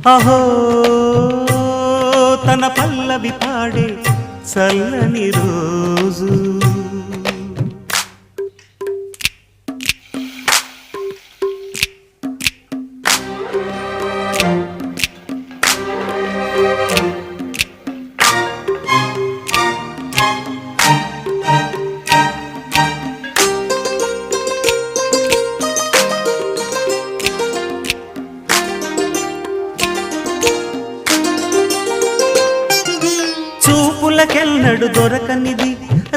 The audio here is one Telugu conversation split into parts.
అహో తన పల్లవి పాడే చల్లని రోజు చూపులకెన్నడు దొరకనిది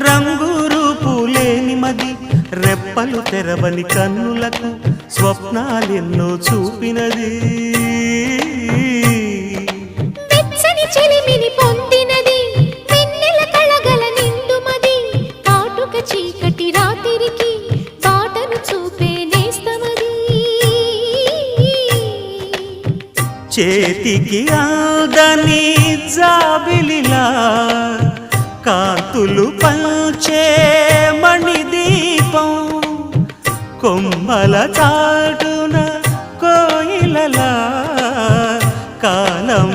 రంగు రూపు లేని మది రెప్పలు తెరవని కన్నులకు స్వప్నాలెన్నో చూపినది వెచ్చని చెలిమిని పొందినది వెన్నెల కళగల నిండుమది కాటుక చీకటి రాత్రికి బాటను చూపే నేస్తమది చేతికి ఆదని జాబిలిలా కాంతులు పంచే మణిదీపం కొమ్మల చాటున కోయిలలా కాలం